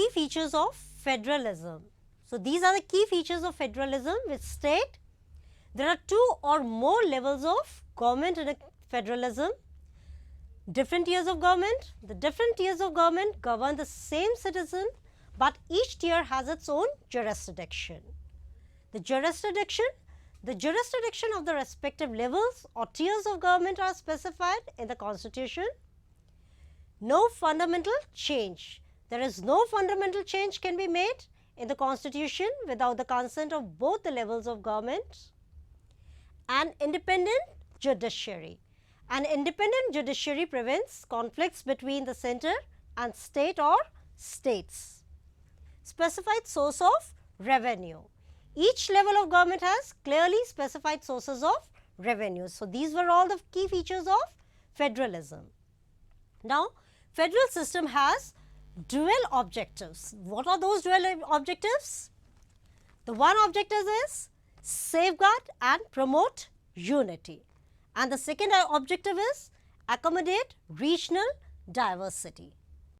key features of federalism. So, these are the key features of federalism which state there are two or more levels of government in a federalism. Different tiers of government. The different tiers of government govern the same citizen, but each tier has its own jurisdiction. The jurisdiction of the respective levels or tiers of government are specified in the Constitution. No fundamental change. There is no fundamental change can be made in the Constitution without the consent of both the levels of government. An independent judiciary. An independent judiciary prevents conflicts between the center and state or states. Specified source of revenue. Each level of government has clearly specified sources of revenue. So, these were all the key features of federalism. Now, federal system has dual objectives. What are those dual objectives? The one objective is safeguard and promote unity, and the second objective is accommodate regional diversity.